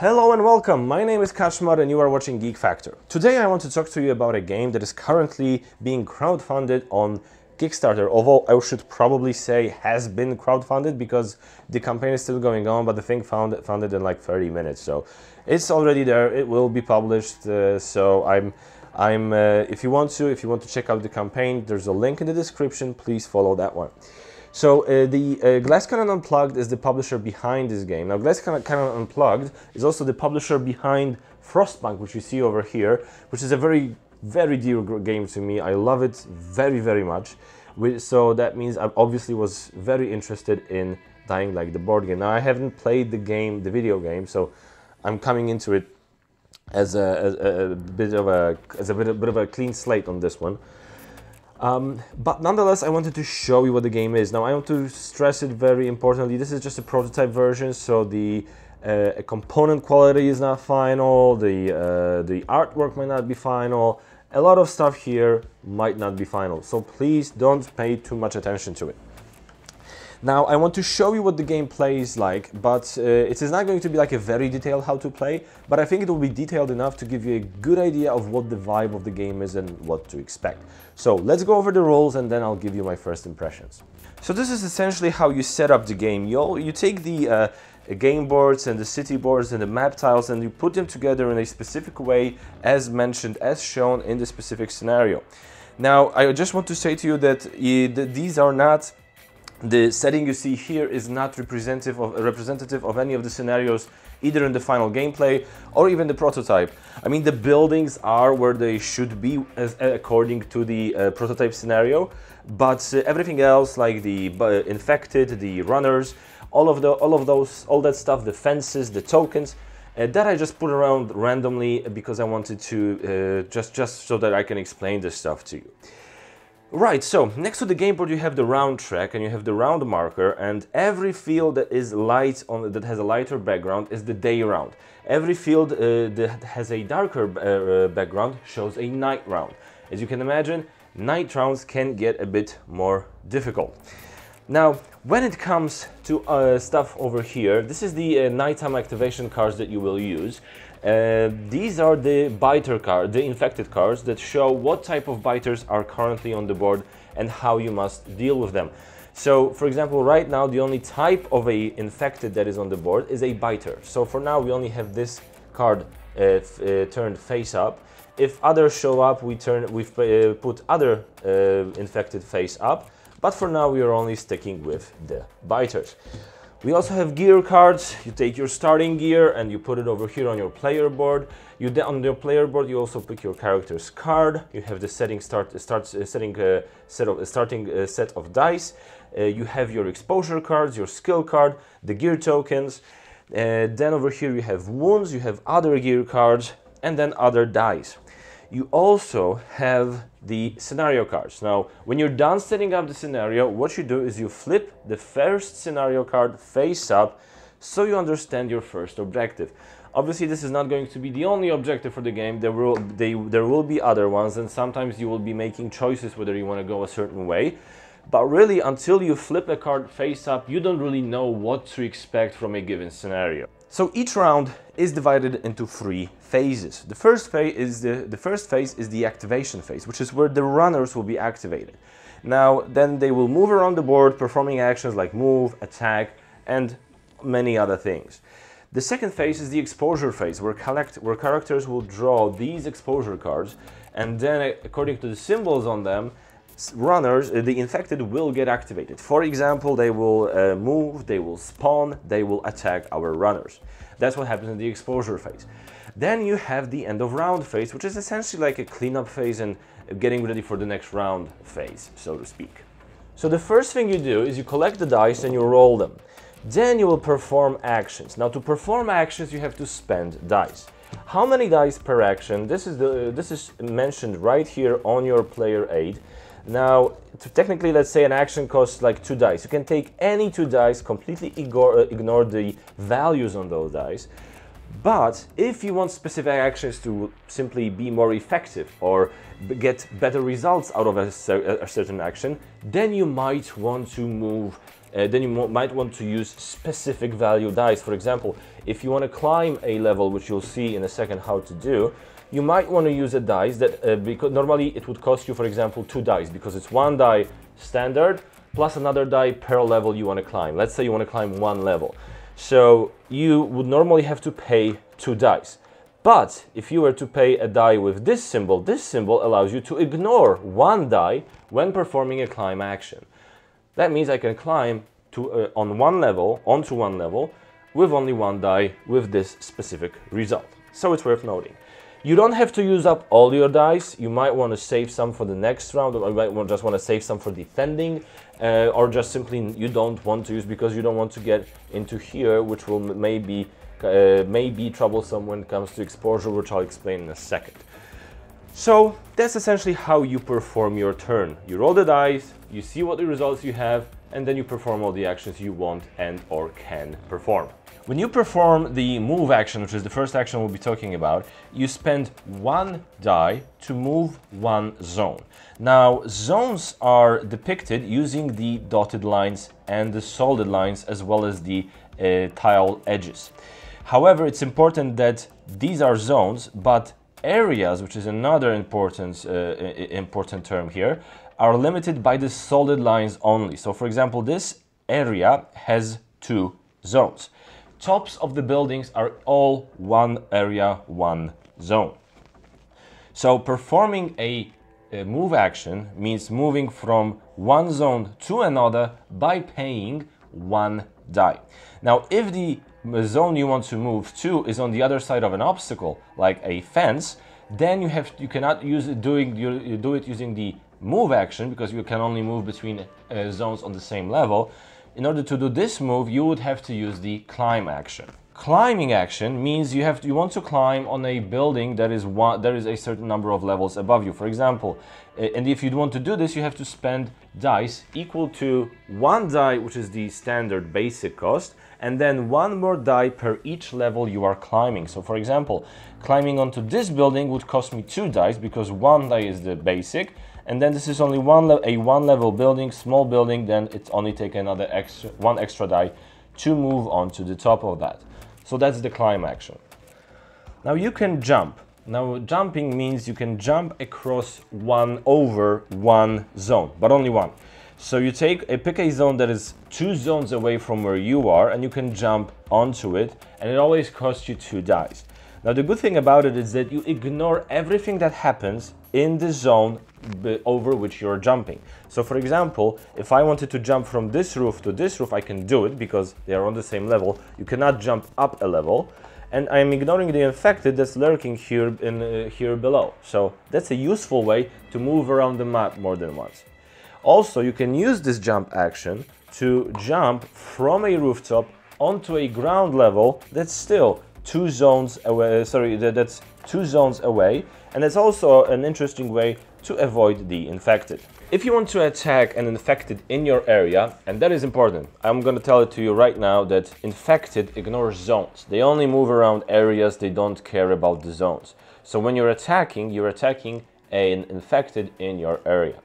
Hello and welcome, my name is Kaczmar and you are watching Geek Factor. Today I want to talk to you about a game that is currently being crowdfunded on Kickstarter, although I should probably say has been crowdfunded because the campaign is still going on, but the thing funded in like 30 minutes, so it's already there, it will be published, so if you want to check out the campaign, there's a link in the description, please follow that one. So Glass Cannon Unplugged is the publisher behind this game. Now Glass Cannon Unplugged is also the publisher behind Frostpunk, which you see over here, which is a very dear game to me. I love it very much. So that means I obviously was very interested in Dying Like the board game. Now I haven't played the video game, so I'm coming into it as a bit of a clean slate on this one. But nonetheless, I wanted to show you what the game is. Now, I want to stress it very importantly. This is just a prototype version, so the component quality is not final. The artwork might not be final. A lot of stuff here might not be final. So please don't pay too much attention to it. Now, I want to show you what the game plays like, but it is not going to be like a very detailed how to play, but I think it will be detailed enough to give you a good idea of what the vibe of the game is and what to expect. So let's go over the rules and then I'll give you my first impressions. So this is essentially how you set up the game. You take the game boards and the city boards and the map tiles and you put them together in a specific way as mentioned, as shown in the specific scenario. Now, I just want to say to you that these are not the setting you see here is not representative of any of the scenarios, either in the final gameplay or even the prototype. I mean, the buildings are where they should be according to the prototype scenario, but everything else, like the infected, the runners, all that stuff, the fences, the tokens, that I just put around randomly because I wanted to just so that I can explain this stuff to you. Right, so next to the game board you have the round track and you have the round marker, and every field that is that has a lighter background is the day round. Every field that has a darker background shows a night round. As you can imagine, night rounds can get a bit more difficult. Now, when it comes to stuff over here, this is the nighttime activation cards that you will use. These are the biter cards, the infected cards that show what type of biters are currently on the board and how you must deal with them. So, for example, right now the only type of a infected that is on the board is a biter. So for now we only have this card turned face up. If others show up, we've put other infected face up. But for now we are only sticking with the biters. We also have gear cards. You take your starting gear and you put it over here on your player board. On your player board you also pick your character's card. You have the starting set of dice. You have your exposure cards, your skill card, the gear tokens. Then over here you have wounds, you have other gear cards, and then other dice. You also have the scenario cards. Now, when you're done setting up the scenario, what you do is you flip the first scenario card face up so you understand your first objective. Obviously, this is not going to be the only objective for the game. There will be other ones, and sometimes you will be making choices whether you want to go a certain way. But really, until you flip a card face up, you don't really know what to expect from a given scenario. So each round is divided into 3 phases. The first phase is the activation phase, which is where the runners will be activated. Now, then they will move around the board, performing actions like move, attack, and many other things. The second phase is the exposure phase, where characters will draw these exposure cards, and then according to the symbols on them, runners, the infected, will get activated. For example, they will move, they will spawn, they will attack our runners. That's what happens in the exposure phase. Then you have the end of round phase, which is essentially like a cleanup phase and getting ready for the next round phase, so to speak. So the first thing you do is you collect the dice and you roll them. Then you will perform actions. Now, to perform actions you have to spend dice. How many dice per action? This is mentioned right here on your player aid. Now, technically, let's say an action costs like 2 dice. You can take any 2 dice, completely ignore the values on those dice. But if you want specific actions to simply be more effective or get better results out of a certain action, then you might want to move then you might want to use specific value dice. For example, if you want to climb a level, which you'll see in a second how to do, you might want to use a dice that, because normally it would cost you, for example, 2 dice, because it's 1 die standard plus another die per level you want to climb. Let's say you want to climb 1 level. So you would normally have to pay 2 dice. But if you were to pay a die with this symbol allows you to ignore 1 die when performing a climb action. That means I can climb to, onto one level with only 1 die with this specific result. So it's worth noting. You don't have to use up all your dice. You might want to save some for the next round, or you might just want to save some for defending, or just simply you don't want to use because you don't want to get into here, which will maybe be troublesome when it comes to exposure, which I'll explain in a second. So that's essentially how you perform your turn. You roll the dice, you see what the results you have, and then you perform all the actions you want and or can perform. When you perform the move action, which is the first action we'll be talking about, you spend 1 die to move 1 zone. Now, zones are depicted using the dotted lines and the solid lines, as well as the tile edges. However, it's important that these are zones, but areas, which is another important term here, are limited by the solid lines only. So for example, this area has 2 zones. Tops of the buildings are all 1 area, 1 zone. So performing a move action means moving from 1 zone to another by paying 1 die. Now, if the zone you want to move to is on the other side of an obstacle, like a fence, then you cannot do it using the move action, because you can only move between zones on the same level. In order to do this move, you would have to use the climb action. Climbing action means you want to climb on a building that is a certain number of levels above you. For example, and if you want to do this, you have to spend dice equal to 1 die, which is the standard basic cost, and then 1 more die per each level you are climbing. So for example, climbing onto this building would cost me 2 dice, because 1 die is the basic, and then this is only a 1 level building, small building, then it's only take another 1 extra die to move on to the top of that. So that's the climb action. Now you can jump. Now jumping means you can jump across over one zone, but only 1. So you pick a zone that is 2 zones away from where you are, and you can jump onto it, and it always costs you 2 dice. Now the good thing about it is that you ignore everything that happens in the zone over which you're jumping. So for example, if I wanted to jump from this roof to this roof, I can do it because they are on the same level. You cannot jump up a level, and I'm ignoring the infected that's lurking here below. So that's a useful way to move around the map more than once. Also, you can use this jump action to jump from a rooftop onto a ground level that's still 2 zones away. That's 2 zones away, and it's also an interesting way to avoid the infected. If you want to attack an infected in your area, and that is important, I'm going to tell it to you right now that infected ignores zones. They only move around areas, they don't care about the zones. So when you're attacking an infected in your area.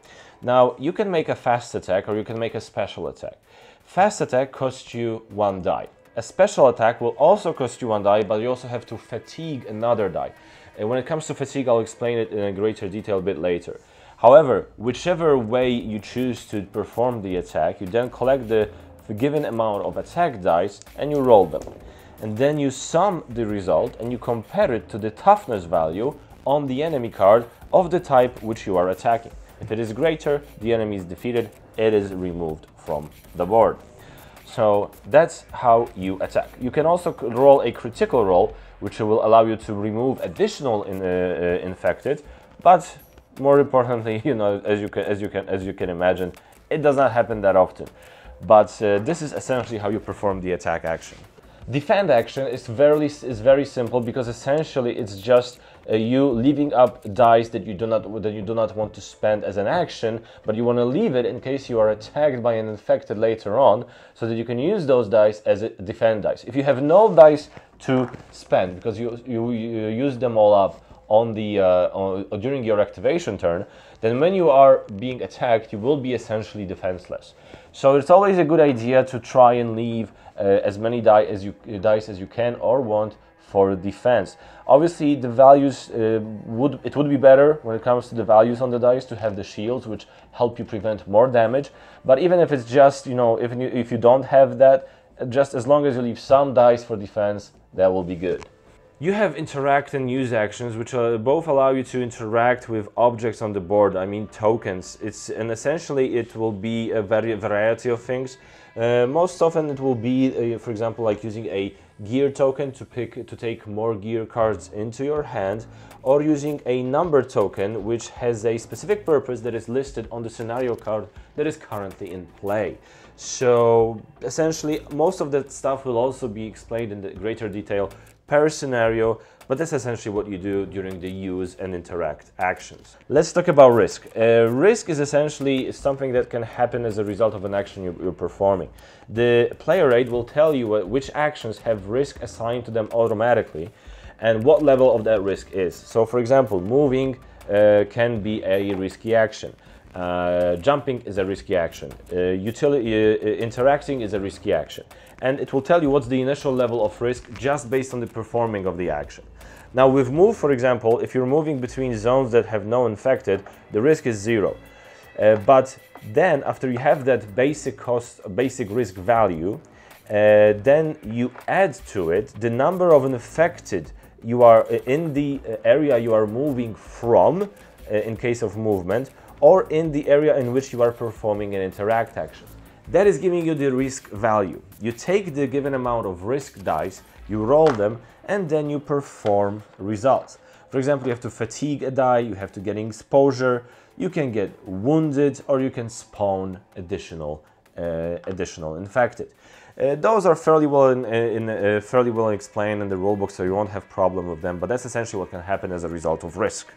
Now, you can make a fast attack or you can make a special attack. Fast attack costs you 1 die. A special attack will also cost you 1 die, but you also have to fatigue another die. And when it comes to fatigue, I'll explain it in a greater detail a bit later. However, whichever way you choose to perform the attack, you then collect the given amount of attack dice and you roll them. And then you sum the result and you compare it to the toughness value on the enemy card of the type which you are attacking. If it is greater, the enemy is defeated, it is removed from the board. So that's how you attack. You can also roll a critical roll, which will allow you to remove additional infected, but more importantly, you know, as you can imagine, it does not happen that often. But this is essentially how you perform the attack action. Defend action is very simple, because essentially it's just you leaving up dice that you do not want to spend as an action, but you want to leave it in case you are attacked by an infected later on, so that you can use those dice as a defend dice. If you have no dice to spend because you use them all up on the during your activation turn, then when you are being attacked, you will be essentially defenseless. So it's always a good idea to try and leave as many dice as you can or want for defense. Obviously, the values would be better when it comes to the values on the dice to have the shields, which help you prevent more damage. But even if it's just, you know, if you don't have that, just as long as you leave some dice for defense, that will be good. You have interact and use actions, which both allow you to interact with objects on the board. I mean tokens. And essentially it will be a variety of things. Most often it will be, for example, like using a gear token to take more gear cards into your hand, or using a number token which has a specific purpose that is listed on the scenario card that is currently in play. So essentially most of that stuff will also be explained in the greater detail per scenario, but that's essentially what you do during the use and interact actions. Let's talk about risk. Risk is essentially something that can happen as a result of an action you're performing. The player aid will tell you which actions have risk assigned to them automatically and what level of that risk is. So for example, moving can be a risky action. Jumping is a risky action. Interacting is a risky action. And it will tell you what's the initial level of risk just based on the performing of the action. Now with move, for example, if you're moving between zones that have no infected, the risk is 0. But then after you have that basic risk value, then you add to it the number of infected you are in the area you are moving from, in case of movement, or in the area in which you are performing an interact action. That is giving you the risk value. You take the given amount of risk dice, you roll them, and then you perform results. For example, you have to fatigue a die, you have to get exposure, you can get wounded, or you can spawn additional infected. Those are fairly well explained in the rulebook, so you won't have problem with them, but that's essentially what can happen as a result of risk.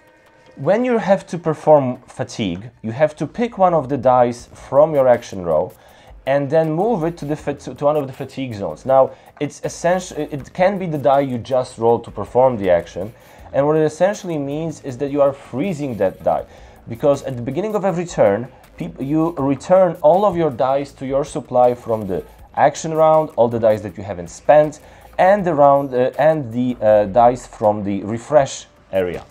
When you have to perform fatigue, you have to pick one of the dice from your action row and then move it to one of the fatigue zones. Now, it can be the die you just rolled to perform the action, and what it essentially means is that you are freezing that die, because at the beginning of every turn, you return all of your dice to your supply from the action round, all the dice that you haven't spent, and the dice from the refresh area.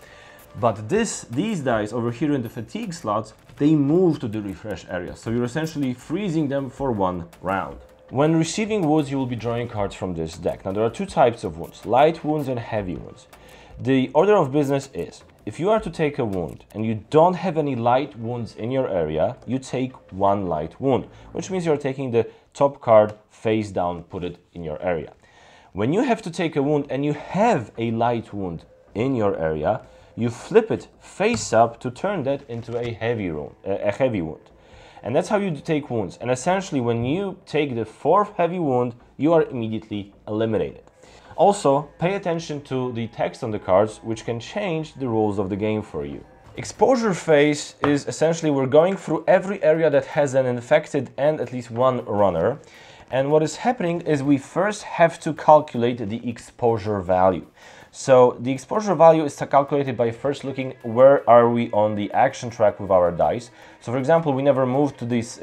But these dice over here in the fatigue slots, they move to the refresh area, so you're essentially freezing them for one round. When receiving wounds, you will be drawing cards from this deck. Now there are two types of wounds, light wounds and heavy wounds. The order of business is, if you are to take a wound and you don't have any light wounds in your area, you take one light wound, which means you're taking the top card face down, put it in your area. When you have to take a wound and you have a light wound in your area, you flip it face up to turn that into a heavy wound. And that's how you take wounds. And essentially, when you take the fourth heavy wound, you are immediately eliminated. Also, pay attention to the text on the cards, which can change the rules of the game for you. Exposure phase is essentially we're going through every area that has an infected and at least one runner. And what is happening is we first have to calculate the exposure value. So the exposure value is calculated by first looking where are we on the action track with our dice. So for example, we never moved to this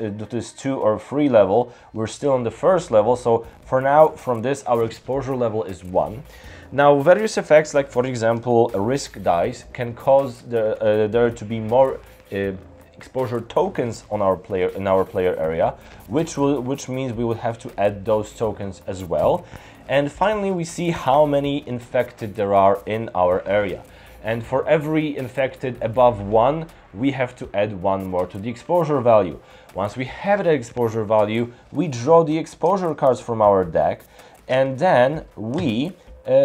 2 or 3 level, we're still on the first level, so for now from this our exposure level is 1. Now various effects, like for example a risk dice, can cause there to be more exposure tokens on our player area, which means we will have to add those tokens as well. And finally, we see how many infected there are in our area. And for every infected above 1, we have to add 1 more to the exposure value. Once we have that exposure value, we draw the exposure cards from our deck, and then we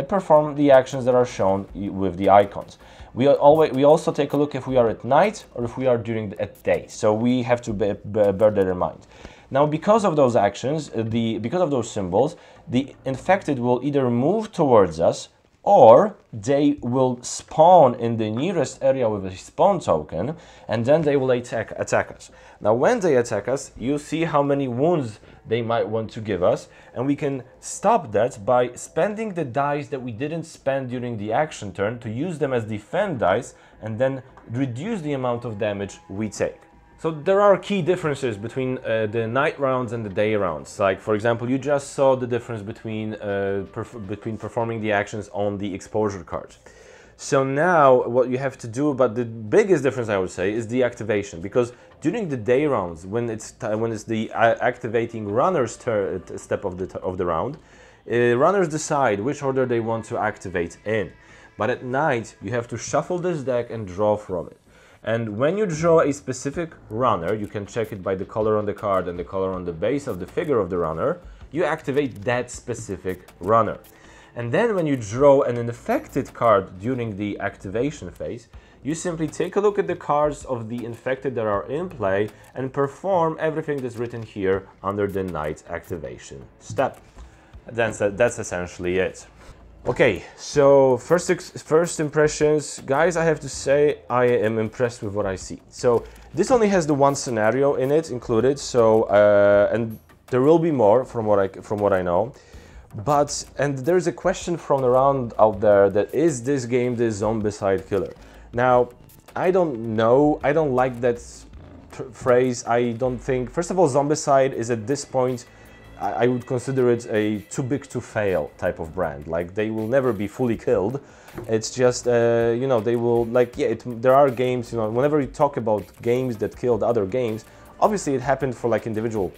perform the actions that are shown with the icons. We also take a look if we are at night or if we are at day. So we have to bear that in mind. Now, because of those actions, because of those symbols, the infected will either move towards us or they will spawn in the nearest area with a spawn token, and then they will attack us. Now when they attack us, you see how many wounds they might want to give us, and we can stop that by spending the dice that we didn't spend during the action turn to use them as defend dice, and then reduce the amount of damage we take. So there are key differences between the night rounds and the day rounds. Like, for example, you just saw the difference between performing the actions on the exposure cards. So now what you have to do, but the biggest difference I would say is the activation, because during the day rounds, when it's the activating runner's step of the round, runners decide which order they want to activate in. But at night you have to shuffle this deck and draw from it. And when you draw a specific runner, you can check it by the color on the card and the color on the base of the figure of the runner, you activate that specific runner. And then when you draw an infected card during the activation phase, you simply take a look at the cards of the infected that are in play and perform everything that's written here under the night activation step. That's essentially it. Okay, so first impressions, guys, I have to say I am impressed with what I see. So this only has the one scenario in it included, so and there will be more from what I know. And there's a question from around out there that is this game the zombicide killer? Now, I don't know, I don't like that phrase. I don't think, first of all, zombicide is at this point, I would consider it a too big to fail type of brand. Like, they will never be fully killed. It's just, you know, they will, like, yeah, there are games, you know, whenever you talk about games that killed other games, obviously it happened for like individual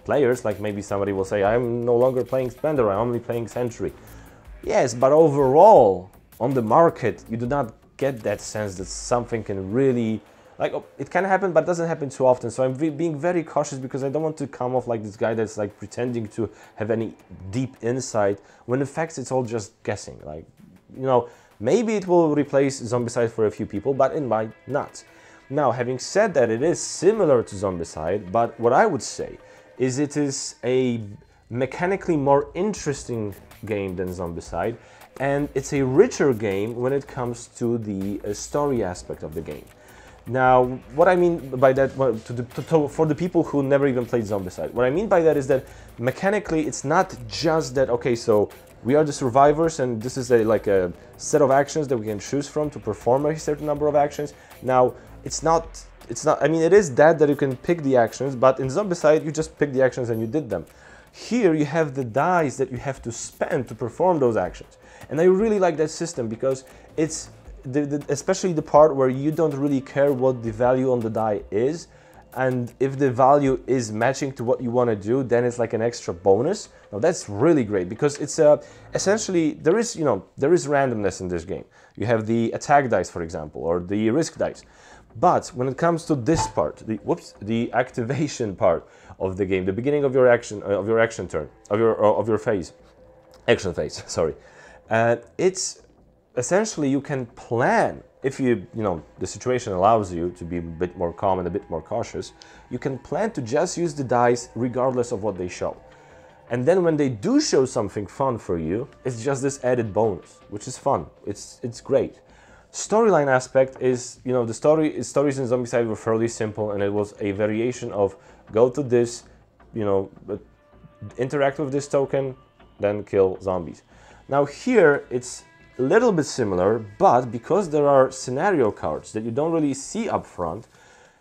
players. Like maybe somebody will say, I'm no longer playing Splendor, I'm only playing Century. Yes, but overall, on the market, you do not get that sense that something can really, like, it can happen, but it doesn't happen too often. So I'm being very cautious because I don't want to come off like this guy that's like pretending to have any deep insight when in fact it's all just guessing. Like, you know, maybe it will replace Zombicide for a few people, but it might not. Now, having said that, it is similar to Zombicide, but what I would say is it is a mechanically more interesting game than Zombicide, and it's a richer game when it comes to the story aspect of the game. Now, what I mean by that, well, for the people who never even played Zombicide, what I mean by that is that mechanically it's not just that, okay, so we are the survivors and this is like a set of actions that we can choose from to perform a certain number of actions. Now, it's not, I mean, it is that you can pick the actions, but in Zombicide you just pick the actions and you did them. Here you have the dice that you have to spend to perform those actions. And I really like that system because it's, especially the part where you don't really care what the value on the die is, and if the value is matching to what you want to do, then it's like an extra bonus. Now that's really great because it's essentially there is randomness in this game. You have the attack dice, for example, or the risk dice. But when it comes to this part, the activation part of the game, the beginning of your action turn, of your phase, action phase, sorry, it's essentially you can plan, if the situation allows you to be a bit more calm and a bit more cautious, you can plan to just use the dice regardless of what they show. And then when they do show something fun for you, it's just this added bonus, which is fun. It's great. Storyline aspect is, the stories in Zombicide were fairly simple, and it was a variation of go to this, interact with this token, then kill zombies. Now here it's a little bit similar, but because there are scenario cards that you don't really see up front,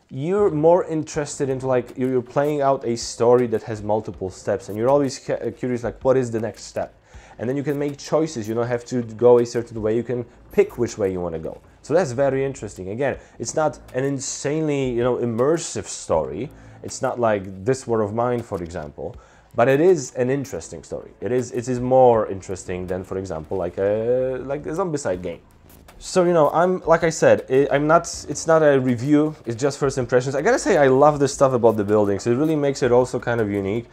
you're more interested into, like, you're playing out a story that has multiple steps, and you're always curious, like, what is the next step? And then you can make choices. You don't have to go a certain way. You can pick which way you want to go. So that's very interesting. Again, it's not an insanely, immersive story. It's not like This War of Mine, for example. But it is an interesting story. It is more interesting than, for example, like a Zombicide game. So, like I said, it's not a review, it's just first impressions. I gotta say, I love this stuff about the buildings. It really makes it also kind of unique.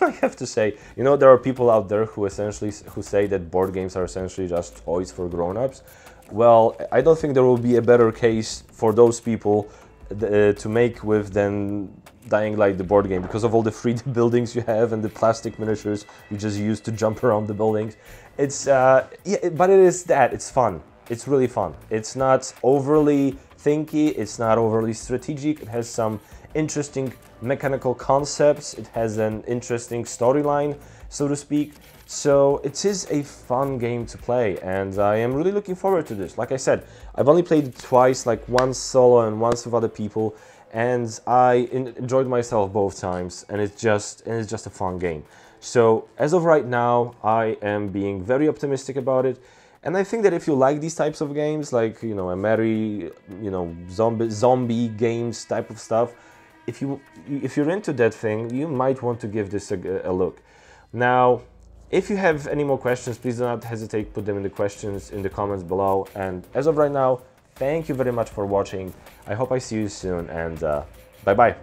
I have to say, there are people out there who say that board games are essentially just toys for grown-ups. Well, I don't think there will be a better case for those people to make with than Dying Light, the board game, because of all the 3D buildings you have and the plastic miniatures you just use to jump around the buildings. It's yeah, but it is that. It's fun. It's really fun. It's not overly thinky. It's not overly strategic. It has some interesting mechanical concepts. It has an interesting storyline, so to speak. So it is a fun game to play, and I am really looking forward to this. Like I said, I've only played it twice, like once solo and once with other people, and I enjoyed myself both times, and it's just a fun game. So as of right now, I am being very optimistic about it, and I think that if you like these types of games, like, you know, a merry, you know, zombie games type of stuff, if you're into that thing, you might want to give this a look. Now, if you have any more questions, please do not hesitate to put them in the comments below. And as of right now, thank you very much for watching. I hope I see you soon, and bye bye.